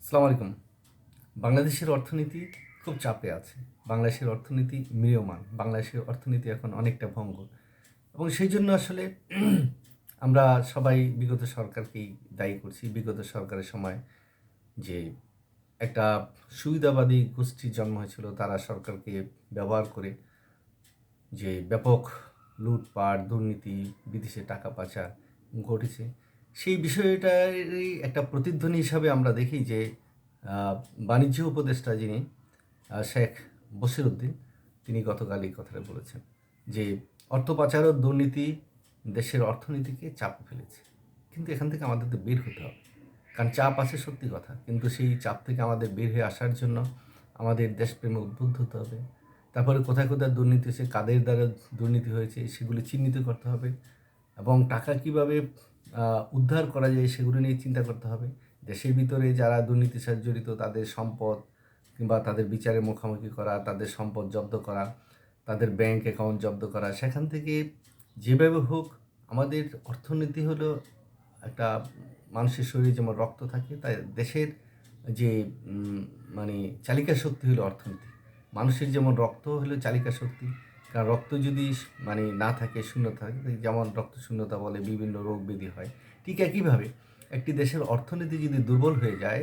আসসালামু আলাইকুম। বাংলাদেশের অর্থনীতি খুব চাপে আছে। বাংলাদেশের অর্থনীতি ম্রিয়মাণ। বাংলাদেশের অর্থনীতি এখন অনেকটা ভঙ্গুর এবং সেই জন্য আসলে আমরা সবাই বিগত সরকারকেই দায়ী করছি। বিগত সরকারের সময় যে একটা সুবিধাবাদী গোষ্ঠীর জন্ম হয়েছিল, তারা সরকারকে ব্যবহার করে যে ব্যাপক লুটপাট, দুর্নীতি, বিদেশে টাকা পাচার ঘটেছে, সেই বিষয়টারই একটা প্রতিধ্বনি হিসাবে আমরা দেখি যে বাণিজ্য উপদেষ্টা যিনি শেখ বশিরউদ্দিন, তিনি গতকাল এই কথাটা বলেছেন যে অর্থ পাচার ও দুর্নীতি দেশের অর্থনীতিকে চাপে ফেলেছে। কিন্তু এখান থেকে আমাদের তো বের হতে হবে, কারণ চাপ আছে সত্যি কথা, কিন্তু সেই চাপ থেকে আমাদের বের হয়ে আসার জন্য আমাদের দেশপ্রেমে উদ্বুদ্ধ হতে হবে। তারপরে কোথায় কোথায় দুর্নীতি হয়েছে, কাদের দ্বারা দুর্নীতি হয়েছে সেগুলি চিহ্নিত করতে হবে এবং টাকা কীভাবে উদ্ধার করা যায় সেগুলো নিয়ে চিন্তা করতে হবে। দেশের ভিতরে যারা দুর্নীতির সাথে জড়িত তাদের সম্পদ কিংবা তাদের বিচারে মুখোমুখি করা, তাদের সম্পদ জব্দ করা, তাদের ব্যাংক অ্যাকাউন্ট জব্দ করা, সেখান থেকে যেভাবে হোক আমাদের অর্থনীতি হলো একটা মানুষের শরীরে যেমন রক্ত থাকে, তাই দেশের যে মানে চালিকা শক্তি হলো অর্থনীতি। মানুষের যেমন রক্ত হলো চালিকা শক্তি, কারণ রক্ত যদি না থাকে, শূন্য থাকে, যেমন রক্ত শূন্যতা বলে বিভিন্ন রোগ ব্যাধি হয়, ঠিক একইভাবে একটি দেশের অর্থনীতি যদি দুর্বল হয়ে যায়,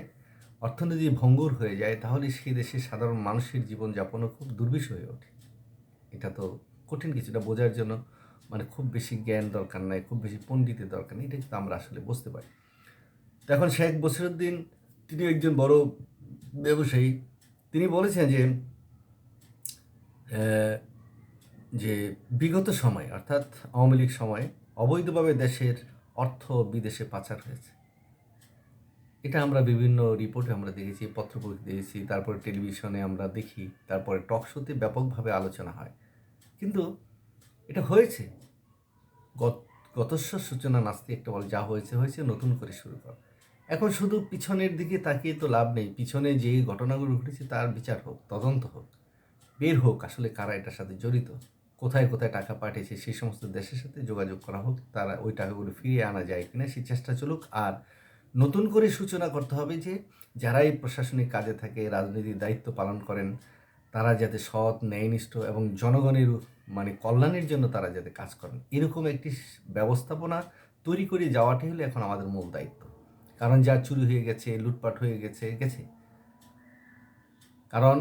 অর্থনীতি ভঙ্গুর হয়ে যায়, তাহলে সেই দেশের সাধারণ মানুষের জীবনযাপনও খুব দুর্বিষহ হয়ে ওঠে। এটা তো কঠিন কিছুটা বোঝার জন্য খুব বেশি জ্ঞান দরকার নাই, খুব বেশি পণ্ডিতের দরকার নেই, এটা কিন্তু আমরা আসলে বুঝতে পারি। তো এখন শেখ বশিরউদ্দিন, তিনি একজন বড় ব্যবসায়ী, তিনি বলেছেন যে বিগত সময় অর্থাৎ আওয়ামী লীগ সময়ে অবৈধভাবে দেশের অর্থ বিদেশে পাচার হয়েছে। এটা আমরা বিভিন্ন রিপোর্টে আমরা দেখেছি, পত্রপত্রিকা দেখেছি, তারপরে টেলিভিশনে আমরা দেখি, তারপরে টক শোতে ব্যাপকভাবে আলোচনা হয়। কিন্তু এটা হয়েছে, গতস্ব সূচনা নাস্তি একটা বলে, যা হয়েছে হয়েছে, নতুন করে শুরু কর। এখন শুধু পিছনের দিকে তাকিয়ে তো লাভ নেই, পিছনে যে ঘটনাগুলো ঘটেছে তার বিচার হোক, তদন্ত হোক, বের হোক আসলে কারা এটার সাথে জড়িত, কোথায় কোথায় টাকা পাঠিয়েছে সেই সমস্ত দেশের সাথে যোগাযোগ করা হোক, তারা ওই টাকাগুলো ফিরিয়ে আনা যায় কিনা সেই চেষ্টা চলুক। আর নতুন করে সূচনা করতে হবে যে যারা এই প্রশাসনিক কাজে থাকে, রাজনীতির দায়িত্ব পালন করেন, তারা যাতে সৎ, ন্যায়নিষ্ঠ এবং জনগণের কল্যাণের জন্য তারা যাতে কাজ করেন, এরকম একটি ব্যবস্থাপনা তৈরি করে যাওয়াটাই হলো এখন আমাদের মূল দায়িত্ব। কারণ যা চুরি হয়ে গেছে, লুটপাট হয়ে গেছে, কারণ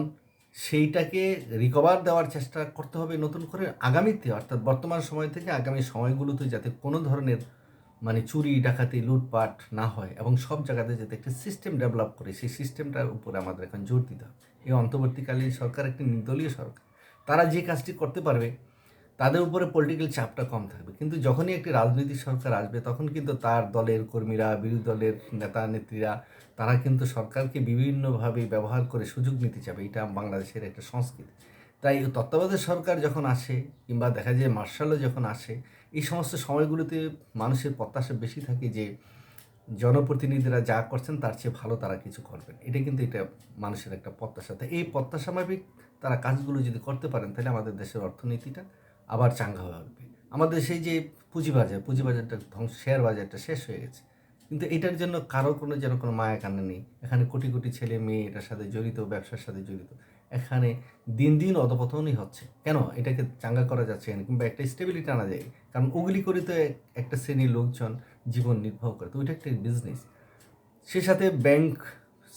সেইটাকে রিকভার দেওয়ার চেষ্টা করতে হবে নতুন করে আগামীতে, অর্থাৎ বর্তমান সময় থেকে আগামী সময়গুলোতে যাতে কোনো ধরনের চুরি, ডাকাতি, লুটপাট না হয় এবং সব জায়গাতে যাতে একটা সিস্টেম ডেভেলপ করে, সেই সিস্টেমটার উপরে আমাদের এখন জোর দিতে হবে। এই অন্তর্বর্তীকালীন সরকার একটি নির্দলীয় সরকার, তারা যে কাজটি করতে পারবে তাদের উপরে পলিটিক্যাল চাপটা কম থাকবে। কিন্তু যখনই একটি রাজনৈতিক সরকার আসবে তখন কিন্তু তার দলের কর্মীরা, বিরোধী দলের নেতা নেত্রীরা, তারা কিন্তু সরকারকে বিভিন্নভাবে ব্যবহার করে সুযোগ নিতে চাবে। এটা বাংলাদেশের একটা সংস্কৃতি। তাই তত্ত্বাবধায়ক সরকার যখন আসে কিংবা দেখা যায় মার্শালও যখন আসে, এই সমস্ত সময়গুলোতে মানুষের প্রত্যাশা বেশি থাকে যে জনপ্রতিনিধিরা যা করছেন তার চেয়ে ভালো তারা কিছু করবেন। এটা মানুষের একটা প্রত্যাশা। তাই এই প্রত্যাশা মাফিক তারা কাজগুলো যদি করতে পারেন, তাহলে আমাদের দেশের অর্থনীতিটা আবার চাঙ্গা হয়ে উঠবে। আমাদের সেই যে পুঁজিবাজারটা শেয়ার বাজারটা শেষ হয়ে গেছে। কিন্তু এটার জন্য কারো কোনো মায়া কান্না নেই। এখানে কোটি কোটি ছেলে মেয়ে এটার সাথে জড়িত, ব্যবসার সাথে জড়িত। এখানে দিন দিন অধপতনই হচ্ছে। কেন এটাকে চাঙ্গা করা যাচ্ছে না, কিংবা একটা স্টেবিলিটি আনা যায়? কারণ ওগুলি করে তো একটা শ্রেণীর লোকজন জীবন নির্বাহ করে, তো ওইটা একটা বিজনেস। সে সাথে ব্যাংক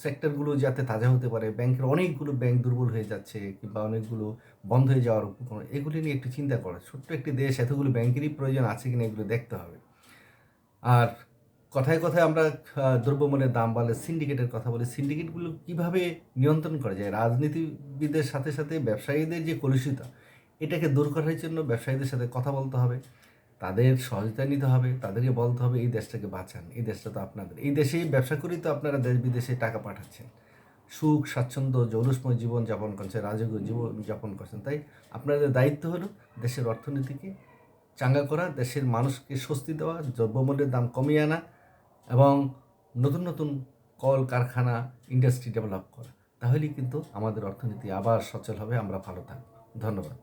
সেক্টরগুলো যাতে তাজা হতে পারে, ব্যাংকের অনেকগুলো ব্যাংক দুর্বল হয়ে যাচ্ছে কিংবা অনেকগুলো বন্ধ হয়ে যাওয়ার উপক্রম, এগুলি নিয়ে একটু চিন্তা করা। ছোট্ট একটি দেশ, এতগুলো ব্যাংকেরই প্রয়োজন আছে কিনা এগুলো দেখতে হবে। আর কথায় কথায় আমরা দ্রব্যমূল্যের দাম বাড়লে সিন্ডিকেটের কথা বলি। সিন্ডিকেটগুলো কীভাবে নিয়ন্ত্রণ করা যায়? রাজনীতিবিদদের সাথে সাথে ব্যবসায়ীদের যে কলুষিতা, এটাকে দূর করার জন্য ব্যবসায়ীদের সাথে কথা বলতে হবে, তাদের সহযোগিতা নিতে হবে, তাদেরকে বলতে হবে এই দেশটাকে বাঁচান, এই দেশটা তো আপনাদের, এই দেশেই ব্যবসা করেই তো আপনারা দেশ বিদেশে টাকা পাঠাচ্ছেন, সুখ স্বাচ্ছন্দ্য জৌলুসময় জীবনযাপন করছেন, রাজকীয় জীবনযাপন করছেন। তাই আপনাদের দায়িত্ব হলো দেশের অর্থনীতিকে চাঙ্গা করা, দেশের মানুষকে স্বস্তি দেওয়া, দ্রব্যমূল্যের দাম কমিয়ে আনা এবং নতুন নতুন কল কারখানা, ইন্ডাস্ট্রি ডেভেলপ করা। তাহলেই কিন্তু আমাদের অর্থনীতি আবার সচল হবে, আমরা ভালো থাকব। ধন্যবাদ।